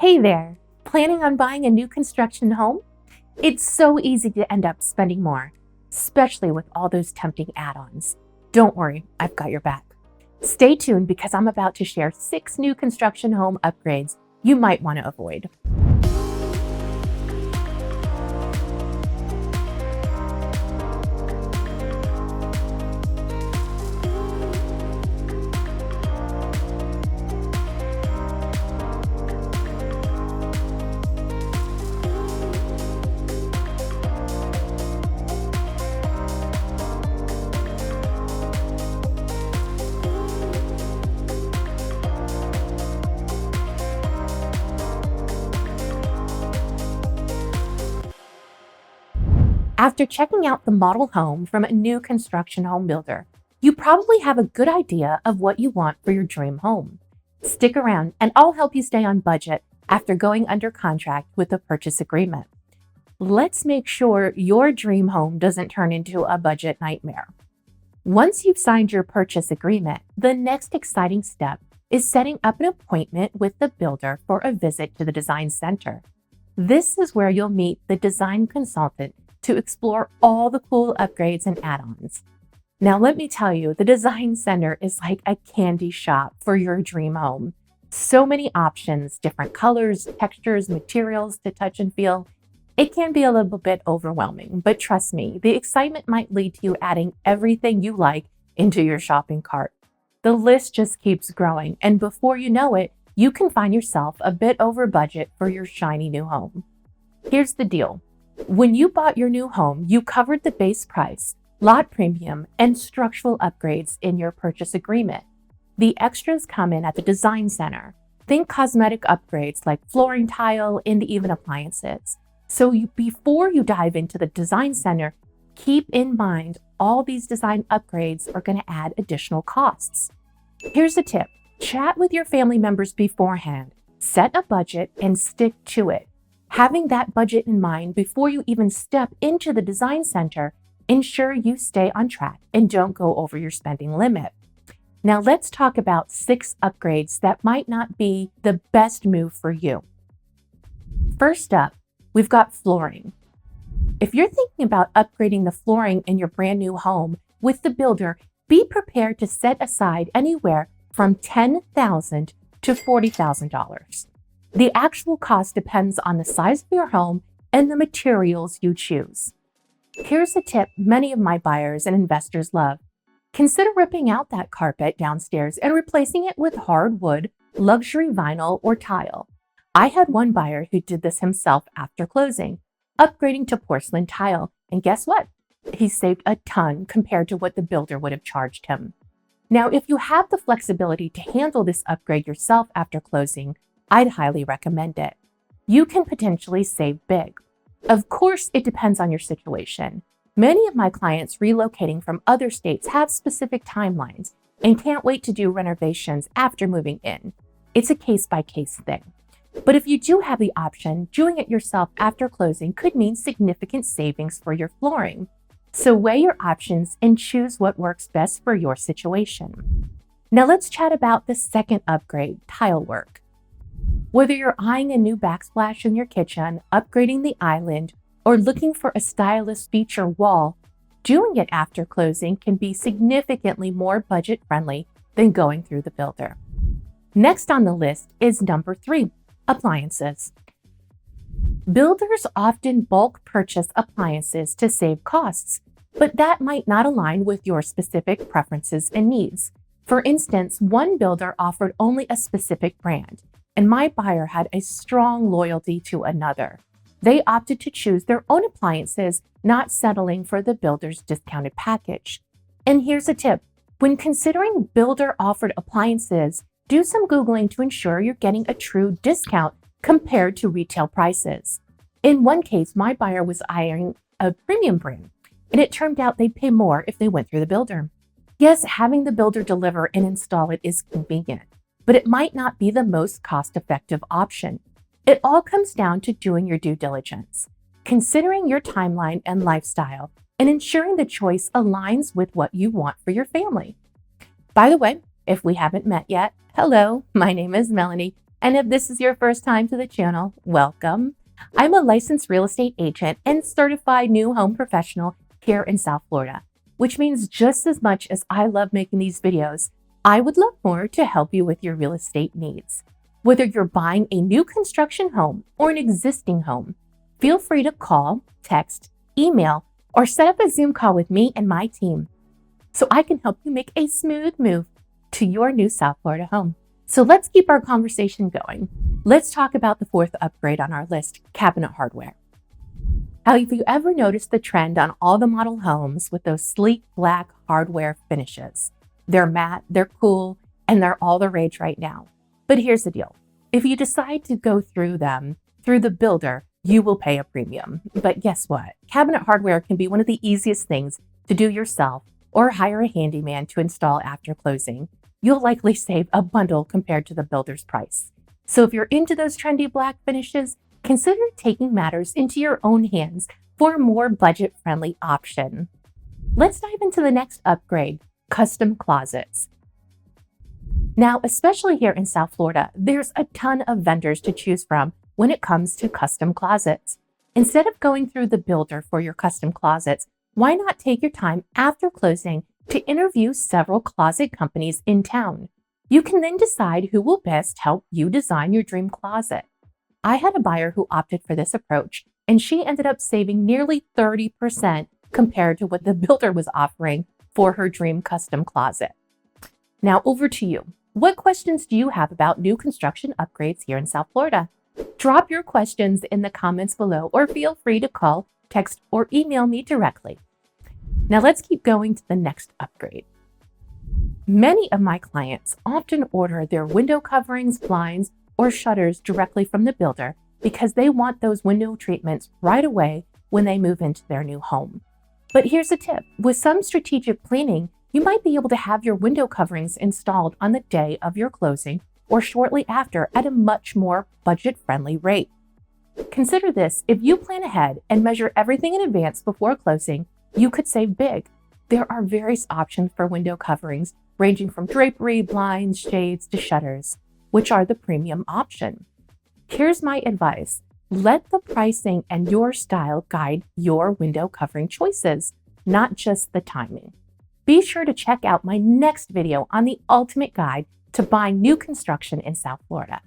Hey there, planning on buying a new construction home? It's so easy to end up spending more, especially with all those tempting add-ons. Don't worry, I've got your back. Stay tuned because I'm about to share 6 new construction home upgrades you might want to avoid. After checking out the model home from a new construction home builder, you probably have a good idea of what you want for your dream home. Stick around and I'll help you stay on budget after going under contract with a purchase agreement. Let's make sure your dream home doesn't turn into a budget nightmare. Once you've signed your purchase agreement, the next exciting step is setting up an appointment with the builder for a visit to the design center. This is where you'll meet the design consultant to explore all the cool upgrades and add-ons. Now, let me tell you, the design center is like a candy shop for your dream home. So many options, different colors, textures, materials to touch and feel. It can be a little bit overwhelming, but trust me, the excitement might lead to you adding everything you like into your shopping cart. The list just keeps growing, and before you know it, you can find yourself a bit over budget for your shiny new home. Here's the deal. When you bought your new home, you covered the base price, lot premium, and structural upgrades in your purchase agreement. The extras come in at the design center. Think cosmetic upgrades like flooring tile and even appliances. So before you dive into the design center, keep in mind all these design upgrades are going to add additional costs. Here's a tip. Chat with your family members beforehand. Set a budget and stick to it. Having that budget in mind before you even step into the design center, ensure you stay on track and don't go over your spending limit. Now let's talk about 6 upgrades that might not be the best move for you. First up, we've got flooring. If you're thinking about upgrading the flooring in your brand new home with the builder, be prepared to set aside anywhere from $10,000 to $40,000. The actual cost depends on the size of your home and the materials you choose. Here's a tip many of my buyers and investors love. Consider ripping out that carpet downstairs and replacing it with hardwood, luxury vinyl, or tile. I had one buyer who did this himself after closing, upgrading to porcelain tile, and guess what? He saved a ton compared to what the builder would have charged him. Now, if you have the flexibility to handle this upgrade yourself after closing, I'd highly recommend it. You can potentially save big. Of course, it depends on your situation. Many of my clients relocating from other states have specific timelines and can't wait to do renovations after moving in. It's a case-by-case thing. But if you do have the option, doing it yourself after closing could mean significant savings for your flooring. So weigh your options and choose what works best for your situation. Now let's chat about the second upgrade, tile work. Whether you're eyeing a new backsplash in your kitchen, upgrading the island, or looking for a stylish feature wall, doing it after closing can be significantly more budget-friendly than going through the builder. Next on the list is number 3, appliances. Builders often bulk purchase appliances to save costs, but that might not align with your specific preferences and needs. For instance, one builder offered only a specific brand, and my buyer had a strong loyalty to another. They opted to choose their own appliances, not settling for the builder's discounted package. And here's a tip. When considering builder-offered appliances, do some Googling to ensure you're getting a true discount compared to retail prices. In one case, my buyer was eyeing a premium brand, and it turned out they'd pay more if they went through the builder. Yes, having the builder deliver and install it is convenient, but it might not be the most cost-effective option. It all comes down to doing your due diligence, considering your timeline and lifestyle, and ensuring the choice aligns with what you want for your family. By the way, if we haven't met yet, hello, my name is Melanie, And if this is your first time to the channel, welcome. I'm a licensed real estate agent and certified new home professional here in South Florida, which means just as much as I love making these videos, I would love more to help you with your real estate needs. Whether you're buying a new construction home or an existing home, feel free to call, text, email, or set up a Zoom call with me and my team so I can help you make a smooth move to your new South Florida home. So let's keep our conversation going. Let's talk about the fourth upgrade on our list, cabinet hardware. Have you ever noticed the trend on all the model homes with those sleek black hardware finishes? They're matte, they're cool, and they're all the rage right now. But here's the deal. If you decide to go through them through the builder, you will pay a premium. But guess what? Cabinet hardware can be one of the easiest things to do yourself or hire a handyman to install after closing. You'll likely save a bundle compared to the builder's price. So if you're into those trendy black finishes, consider taking matters into your own hands for a more budget-friendly option. Let's dive into the next upgrade, custom closets. Now, especially here in South Florida, there's a ton of vendors to choose from when it comes to custom closets. Instead of going through the builder for your custom closets, why not take your time after closing to interview several closet companies in town? You can then decide who will best help you design your dream closet. I had a buyer who opted for this approach, and she ended up saving nearly 30% compared to what the builder was offering for her dream custom closet. Now over to you. What questions do you have about new construction upgrades here in South Florida? Drop your questions in the comments below or feel free to call, text, or email me directly. Now let's keep going to the next upgrade. Many of my clients often order their window coverings, blinds, or shutters directly from the builder because they want those window treatments right away when they move into their new home. But here's a tip. With some strategic planning, you might be able to have your window coverings installed on the day of your closing or shortly after at a much more budget-friendly rate. Consider this: if you plan ahead and measure everything in advance before closing, you could save big. There are various options for window coverings, ranging from drapery, blinds, shades, to shutters, which are the premium option. Here's my advice. Let the pricing and your style guide your window covering choices, not just the timing. Be sure to check out my next video on the ultimate guide to buying new construction in South Florida.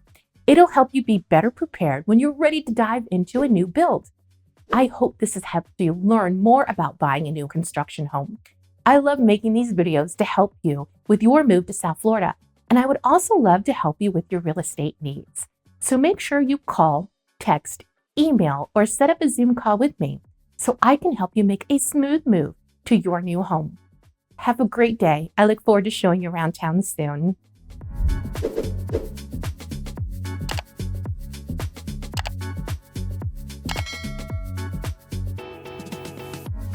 It'll help you be better prepared when you're ready to dive into a new build. I hope this has helped you learn more about buying a new construction home. I love making these videos to help you with your move to South Florida, and I would also love to help you with your real estate needs. So make sure you call, text, email, or set up a Zoom call with me so I can help you make a smooth move to your new home. Have a great day. I look forward to showing you around town soon.